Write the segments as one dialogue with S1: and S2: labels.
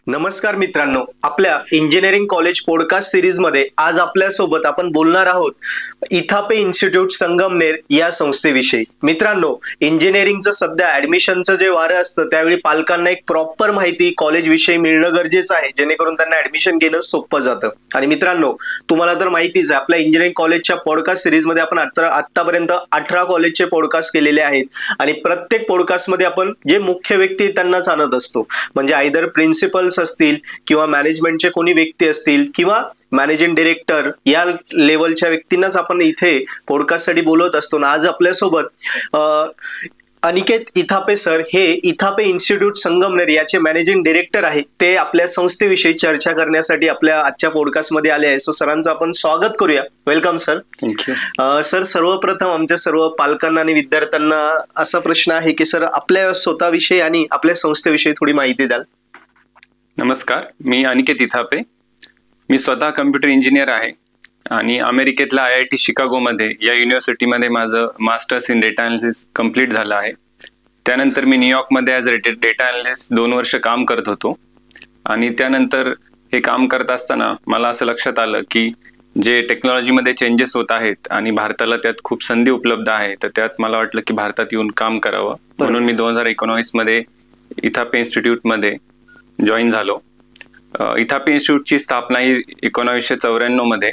S1: नमस्कार मित्रांनो, आपल्या इंजिनिअरिंग कॉलेज पॉडकास्ट सिरीज मध्ये आज आपल्यासोबत आपण बोलणार आहोत इथापे इन्स्टिट्यूट संगमनेर या संस्थेविषयी. मित्रांनो, इंजिनिअरिंगचं सध्या ऍडमिशनचं जे वारं असतं त्यावेळी पालकांना एक प्रॉपर माहिती कॉलेज विषयी मिळणं गरजेचं आहे, जेणेकरून त्यांना ऍडमिशन घेणं सोपं जातं. आणि मित्रांनो, तुम्हाला तर माहितीच आहे, आपल्या इंजिनिअरिंग कॉलेजच्या पॉडकास्ट सिरीज मध्ये आपण आतापर्यंत 18 कॉलेजचे पॉडकास्ट केलेले आहेत आणि प्रत्येक पॉडकास्टमध्ये आपण जे मुख्य व्यक्ती त्यांनाच आणत असतो, म्हणजे आयदर प्रिन्सिपल्स असतील किंवा मॅनेजमेंटचे कोणी व्यक्ती असतील किंवा मॅनेजिंग डायरेक्टर या लेवलच्या व्यक्तींनाच आपण इथे पॉडकास्टसाठी बोलवत असतो. आज आपल्यासोबत अनिकेत इथापे सर हे इथापे इन्स्टिट्यूट संगमनेर याचे मॅनेजिंग डायरेक्टर आहेत. ते आपल्या संस्थेविषयी चर्चा करण्यासाठी आपल्या आजच्या पॉडकास्टमध्ये आले आहे. सो सरांचं आपण स्वागत करूया. Welcome sir.
S2: थँक्यू.
S1: सर, सर्वप्रथम आमच्या सर्व पालकांना आणि विद्यार्थ्यांना असा प्रश्न आहे की सर, आपल्या स्वतःविषयी आणि आपल्या संस्थेविषयी थोडी माहिती द्याल?
S2: नमस्कार, मी अनिकेत इथापे. मी स्वतः कम्प्युटर इंजिनियर आहे आणि अमेरिकेतल्या IIT शिकागोमध्ये या युनिव्हर्सिटीमध्ये माझं masters in data analysis complete झालं आहे. त्यानंतर मी न्यूयॉर्कमध्ये ॲज डेटा अनालिस्ट 2 वर्ष काम करत होतो आणि त्यानंतर हे काम करत असताना मला असं लक्षात आलं की जे टेक्नॉलॉजीमध्ये चेंजेस होत आहेत आणि भारताला त्यात खूप संधी उपलब्ध आहे, तर त्यात मला वाटलं की भारतात येऊन काम करावं. म्हणून मी 2019 मध्ये इथापे इन्स्टिट्यूटमध्ये जॉईन झालो. इथापे इन्स्टिट्यूटची स्थापना ही 1994 मध्ये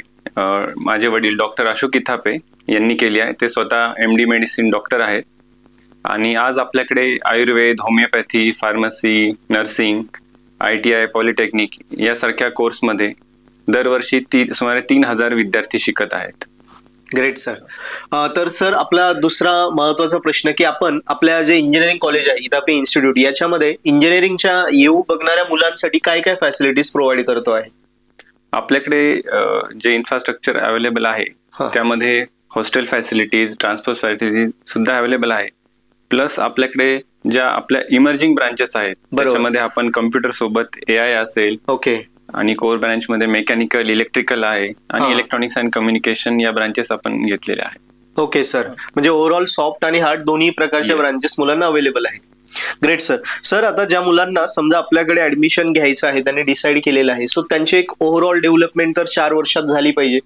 S2: माझे वडील डॉक्टर अशोक इथापे यांनी केली आहे. ते स्वतः MD मेडिसिन डॉक्टर आहेत आणि आज आपल्याकडे Ayurveda, homeopathy, pharmacy, nursing, ITI, polytechnic यासारख्या कोर्समध्ये दरवर्षी सुमारे 3000 विद्यार्थी शिकत आहेत.
S1: Great sir. तर सर, आपला दुसरा महत्वाचा प्रश्न की आपण आपल्या जे इंजिनिअरिंग कॉलेज आहे इथापे इन्स्टिट्यूट याच्यामध्ये इंजिनिअरिंगच्या येऊ बघणाऱ्या मुलांसाठी काय काय फॅसिलिटीज प्रोव्हाइड करतो आहे?
S2: आपल्याकडे जे इन्फ्रास्ट्रक्चर अवेलेबल आहे त्यामध्ये हॉस्टेल फॅसिलिटीज, ट्रान्सपोर्ट फॅसिलिटीज सुद्धा अवेलेबल आहे. प्लस आपल्याकडे ज्या आपल्या इमर्जिंग ब्रांचेस आहेत त्याच्यामध्ये आपण कम्प्युटर सोबत AI असेल,
S1: ओके,
S2: आणि कोर ब्रांच मध्ये मेकॅनिकल, इलेक्ट्रिकल आहे आणि इलेक्ट्रॉनिक्स अँड कम्युनिकेशन या ब्रांचेस आपण घेतलेल्या आहेत.
S1: ओके सर, म्हणजे ओव्हरऑल सॉफ्ट आणि हार्ड दोन्ही प्रकारच्या ब्रांचेस मुलांना अवेलेबल आहेत. Great sir. सर, आता ज्या मुलांना समजा आपल्याकडे ऍडमिशन घ्यायचं आहे, त्यांनी डिसाईड केलेलं आहे, सो त्यांची एक ओव्हरऑल डेव्हलपमेंट तर 4 वर्षात झाली पाहिजे.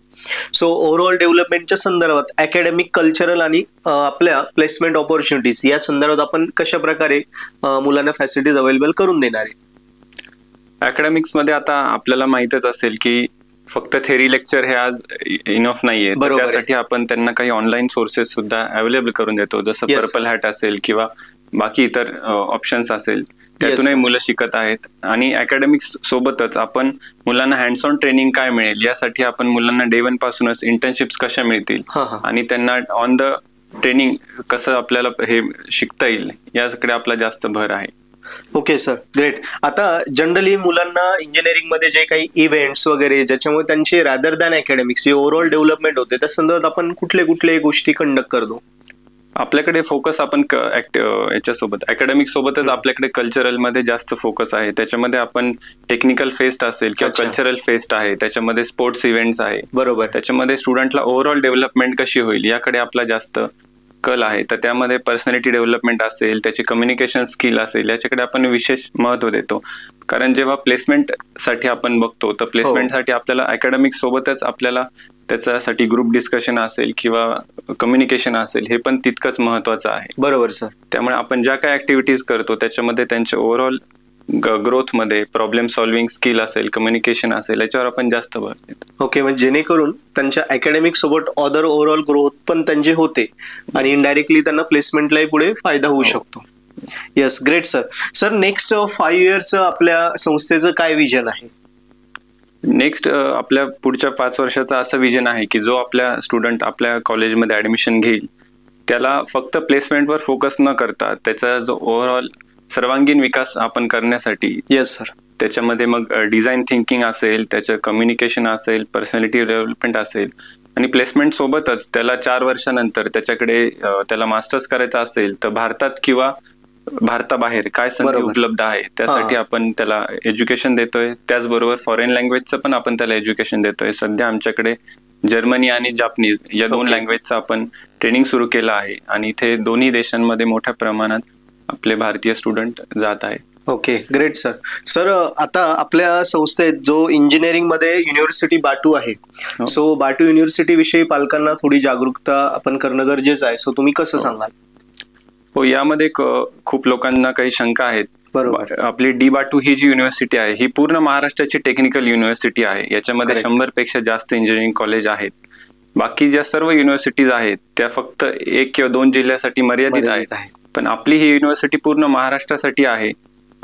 S1: सो ओव्हरऑल डेव्हलपमेंटच्या संदर्भात अकॅडमिक, कल्चरल आणि आपल्या प्लेसमेंट ऑपॉर्च्युनिटीज या संदर्भात आपण कशा प्रकारे मुलांना फॅसिलिटीज अवेलेबल करून देणार आहे?
S2: अकॅडमिक्स मध्ये आता आपल्याला माहितच असेल की फक्त थेरी लेक्चर हे आज इनफ नाहीये. त्यासाठी आपण त्यांना काही ऑनलाईन सोर्सेस सुद्धा अवेलेबल करून देतो, जसं पर्पल हॅट असेल किंवा बाकी इतर ऑप्शन्स असेल, त्यातूनही मुलं शिकत आहेत. आणि अकॅडमिक्स सोबतच आपण मुलांना हँड्स ऑन ट्रेनिंग काय मिळेल यासाठी आपण मुलांना डे 1 पासूनच इंटर्नशिप्स कशा मिळतील आणि त्यांना ऑन द ट्रेनिंग कसं आपल्याला हे शिकता येईल याकडे आपला जास्त भर आहे.
S1: Okay sir, great. आता जनरली मुलांना इंजिनिअरिंग मध्ये जे काही इव्हेंट्स वगैरे ज्याच्यामुळे त्यांची rather than academics overall development होते, त्या संदर्भात आपण कुठले कुठले गोष्टी कंडक्ट करतो?
S2: आपल्याकडे फोकस आपण याच्यासोबत अकॅडमिक सोबतच आपल्याकडे कल्चरल मध्ये जास्त फोकस आहे. त्याच्यामध्ये आपण टेक्निकल फेस्ट असेल किंवा कल्चरल फेस्ट आहे, त्याच्यामध्ये स्पोर्ट्स इव्हेंट्स आहे. बरोबर. त्याच्यामध्ये स्टुडंटला ओव्हरऑल डेव्हलपमेंट कशी होईल याकडे आपला जास्त कल आहे. तर त्यामध्ये पर्सनॅलिटी डेव्हलपमेंट असेल, त्याची कम्युनिकेशन स्किल असेल, याच्याकडे आपण विशेष महत्व देतो. कारण जेव्हा प्लेसमेंटसाठी आपण बघतो तर प्लेसमेंटसाठी आपल्याला अकॅडमिक्स सोबतच आपल्याला त्याच्यासाठी ग्रुप डिस्कशन असेल किंवा कम्युनिकेशन असेल हे पण तितकंच महत्वाचं आहे.
S1: बरोबर सर.
S2: त्यामुळे आपण ज्या काही ऍक्टिव्हिटीज करतो त्याच्यामध्ये त्यांच्या ओव्हरऑल ग्रोथमध्ये प्रॉब्लेम सॉल्व्हिंग स्किल असेल, कम्युनिकेशन असेल, याच्यावर आपण जास्त भर देतो.
S1: ओके, म्हणजे जेणेकरून त्यांच्या अकॅडमिक सोबत अदर ओव्हरऑल ग्रोथ पण त्यांची होते आणि इनडायरेक्टली त्यांना प्लेसमेंटलाही पुढे फायदा होऊ शकतो. Yes, great sir. Sir, next 5 years आपल्या संस्थेचं काय विजन आहे?
S2: नेक्स्ट आपल्या पुढच्या 5 वर्षाचं असं विजन आहे की जो आपल्या स्टुडंट आपल्या कॉलेजमध्ये ऍडमिशन घेईल त्याला फक्त प्लेसमेंटवर फोकस न करता त्याचा जो ओव्हरऑल सर्वांगीण विकास आपण करण्यासाठी,
S1: येस सर,
S2: त्याच्यामध्ये मग डिझाईन थिंकिंग असेल, त्याचं कम्युनिकेशन असेल, पर्सनॅलिटी डेव्हलपमेंट असेल आणि प्लेसमेंट सोबतच त्याला 4 वर्षानंतर त्याला मास्टर्स करायचं असेल तर भारतात किंवा भारताबाहेर काय संधी उपलब्ध आहे त्यासाठी आपण त्याला एज्युकेशन देतोय. त्याचबरोबर फॉरेन लँग्वेजचं पण आपण त्याला एज्युकेशन देतोय. सध्या आमच्याकडे जर्मनी आणि जापनीज या 2 लँग्वेजचं आपण ट्रेनिंग सुरू केलं आहे आणि इथे दोन्ही देशांमध्ये मोठ्या प्रमाणात आपले भारतीय स्टुडंट जात आहेत.
S1: Okay, great sir. सर आता आपल्या संस्थेत जो इंजिनिअरिंग मध्ये युनिव्हर्सिटी बाटू आहे,
S2: हो.
S1: सो बाटू युनिव्हर्सिटी विषयी पालकांना थोडी जागरूकता आपण करणं गरजेचं आहे. सो तुम्ही कसं सांगाल?
S2: हो, यामध्ये खूप लोकांना काही शंका आहेत.
S1: बरोबर.
S2: आपली डी बाटू ही जी युनिव्हर्सिटी आहे ही पूर्ण महाराष्ट्राची टेक्निकल युनिव्हर्सिटी आहे. याच्यामध्ये
S1: Correct.
S2: 100 पेक्षा जास्त इंजिनिअरिंग कॉलेज आहेत. बाकी ज्या सर्व युनिव्हर्सिटीज आहेत त्या फक्त 1 किंवा 2 जिल्ह्यासाठी मर्यादित आहेत. पण आपली ही युनिव्हर्सिटी पूर्ण महाराष्ट्रासाठी आहे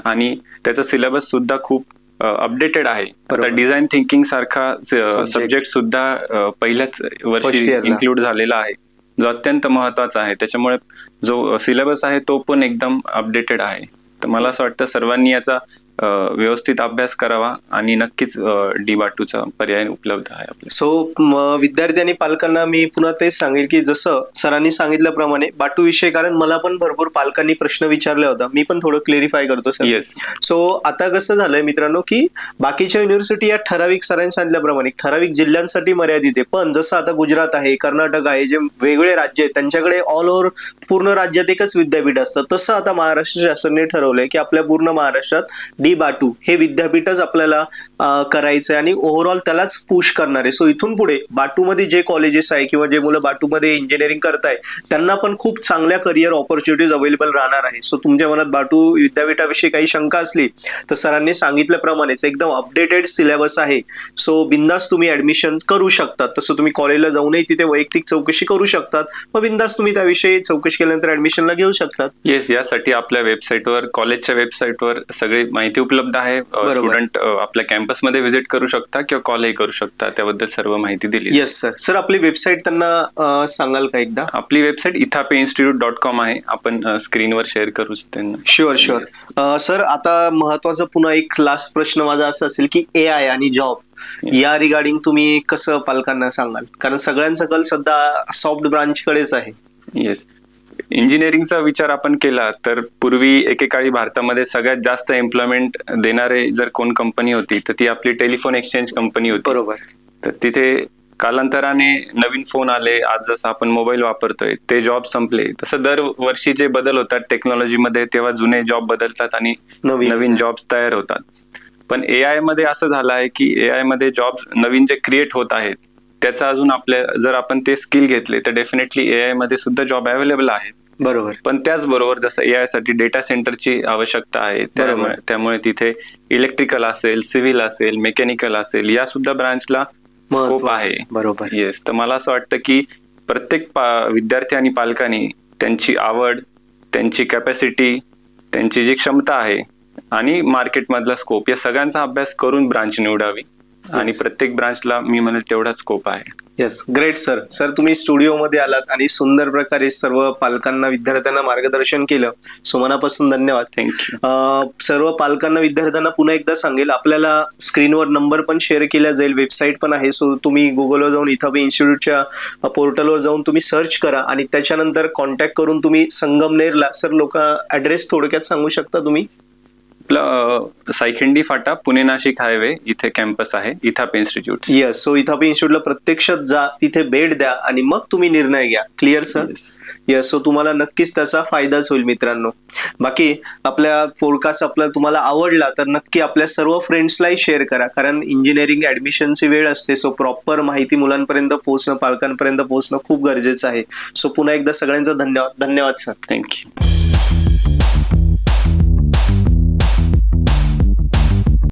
S2: आणि त्याचा सिलेबस सुद्धा खूप अपडेटेड आहे. आता
S1: बरोबर.
S2: डिझाईन थिंकिंग सारखा सब्जेक्ट सुद्धा पहिल्याच वर्षी
S1: First year ला.
S2: इन्क्लूड झालेला आहे, जो अत्यंत महत्वाचा आहे. त्याच्यामुळे जो सिलेबस आहे तो पण एकदम अपडेटेड आहे. तर मला असं वाटतं सर्वांनी याचा व्यवस्थित अभ्यास करावा आणि नक्कीच डी बाटूचा पर्याय उपलब्ध आहे आपल्याला.
S1: सो विद्यार्थी आणि पालकांना मी पुन्हा तेच सांगेल की जसं सरांनी सांगितल्याप्रमाणे बाटू विषय, कारण मला पण भरपूर पालकांनी प्रश्न विचारला होता, मी पण थोडं क्लेरिफाय करतो सर.
S2: येस.
S1: सो आता कसं झालंय मित्रांनो की बाकीच्या युनिव्हर्सिटी या ठराविक सरांनी सांगितल्याप्रमाणे ठराविक जिल्ह्यांसाठी मर्यादित आहे. पण जसं आता गुजरात आहे, कर्नाटक आहे, जे वेगळे राज्य आहेत त्यांच्याकडे ऑल ओव्हर पूर्ण राज्यात एकच विद्यापीठ असतं. तसं आता महाराष्ट्र शासनाने ठरवलंय की आपल्या पूर्ण महाराष्ट्रात डी बाटू हे विद्यापीठच आपल्याला करायचंय आणि ओव्हरऑल त्यालाच पुश करणार आहे. सो इथून पुढे बाटूमध्ये जे कॉलेजेस आहे किंवा जे मुलं बाटूमध्ये इंजिनिअरिंग करताय त्यांना पण खूप चांगल्या करिअर ऑपॉर्च्युनिटीज अवेलेबल राहणार आहे. सो तुमच्या मनात बाटू विद्यापीठाविषयी काही शंका असली तर सरांनी सांगितल्याप्रमाणेच एकदम अपडेटेड सिलेबस आहे. सो बिंदास तुम्ही ऍडमिशन करू शकतात. तसं तुम्ही कॉलेजला जाऊनही तिथे वैयक्तिक चौकशी करू शकतात. मग बिंदास तुम्ही त्याविषयी चौकशी केल्यानंतर ऍडमिशनला घेऊ शकतात.
S2: येस, यासाठी आपल्या वेबसाईटवर, कॉलेजच्या वेबसाईटवर सगळी माहिती उपलब्ध आहे. स्टुडंट आपल्या कॅम्पसमध्ये व्हिजिट करू शकता किंवा कॉलही करू शकता. त्याबद्दल सर्व माहिती दिली.
S1: Yes sir. सर आपली वेबसाईट त्यांना सांगाल का एकदा?
S2: आपली वेबसाईट ithapeinstitute.com आहे. आपण स्क्रीनवर शेअर करू त्यांना.
S1: Sure sure. सर आता महत्वाचा पुन्हा एक लास्ट प्रश्न माझा असा असेल की AI आणि जॉब या रिगार्डिंग तुम्ही कसं पालकांना सांगाल? कारण सगळ्यांचा कल सध्या सॉफ्ट ब्रांच कडेच आहे.
S2: येस, इंजिनिअरिंगचा विचार आपण केला तर पूर्वी एकेकाळी भारतामध्ये सगळ्यात जास्त एम्प्लॉयमेंट देणारे जर कोण कंपनी होती तर ती आपली टेलिफोन एक्सचेंज कंपनी होती.
S1: बरोबर.
S2: तर तिथे कालांतराने नवीन फोन आले. आज जसं आपण मोबाईल वापरतोय ते जॉब संपले. तसं दरवर्षी जे बदल होतात टेक्नॉलॉजीमध्ये तेव्हा जुने जॉब बदलतात आणि नवीन जॉब्स तयार होतात. पण AI मध्ये असं झालं आहे की AI मध्ये जॉब्स नवीन जे क्रिएट होत आहेत त्याचा अजून जर आपण ते स्किल घेतले तर डेफिनेटली AI मध्ये सुद्धा जॉब अवेलेबल आहेत.
S1: बरोबर.
S2: पण त्याचबरोबर जसं AI साठी डेटा सेंटरची आवश्यकता आहे, त्यामुळे तिथे इलेक्ट्रिकल असेल, सिव्हिल असेल, मेकॅनिकल असेल या सुद्धा ब्रांचला स्कोप आहे.
S1: बरोबर.
S2: येस. तर मला असं वाटतं की प्रत्येक विद्यार्थी आणि पालकांनी त्यांची आवड, त्यांची कॅपॅसिटी, त्यांची जी क्षमता आहे आणि मार्केटमधला स्कोप या सगळ्यांचा अभ्यास करून ब्रांच निवडावी. आणि प्रत्येक ब्रांचला मी म्हणेल तेवढाच स्कोप आहे.
S1: Yes, great sir. सर तुम्ही स्टुडिओमध्ये आलात आणि सुंदर प्रकारे सर्व पालकांना, विद्यार्थ्यांना मार्गदर्शन केलं. सो मनापासून धन्यवाद.
S2: थँक्यू.
S1: सर्व पालकांना, विद्यार्थ्यांना पुन्हा एकदा सांगेल, आपल्याला स्क्रीनवर नंबर पण शेअर केला जाईल, वेबसाईट पण आहे. सो तुम्ही गुगलवर जाऊन इथापे इन्स्टिट्यूटच्या पोर्टलवर जाऊन तुम्ही सर्च करा आणि त्याच्यानंतर कॉन्टॅक्ट करून तुम्ही संगमनेरला, सर लोक ऍड्रेस थोडक्यात सांगू शकता तुम्ही?
S2: आपलं सायखिंडी फाटा, पुणे नाशिक हायवे इथे कॅम्पस आहे Ithape institute.
S1: Yes. So Ithape इन्स्टिट्यूटला प्रत्यक्षात जा, तिथे भेट द्या आणि मग तुम्ही निर्णय घ्या. Clear sir? येस. सो तुम्हाला नक्कीच त्याचा फायदाच होईल मित्रांनो. बाकी आपल्या पॉडकास्ट तुम्हाला आवडला तर नक्की आपल्या सर्व फ्रेंड्सलाही शेअर करा, कारण इंजिनिअरिंग ऍडमिशनची वेळ असते. सो प्रॉपर माहिती मुलांपर्यंत पोहोचणं, पालकांपर्यंत पोहोचणं खूप गरजेचं आहे. सो पुन्हा एकदा सगळ्यांचा धन्यवाद. धन्यवाद सर.
S2: थँक्यू.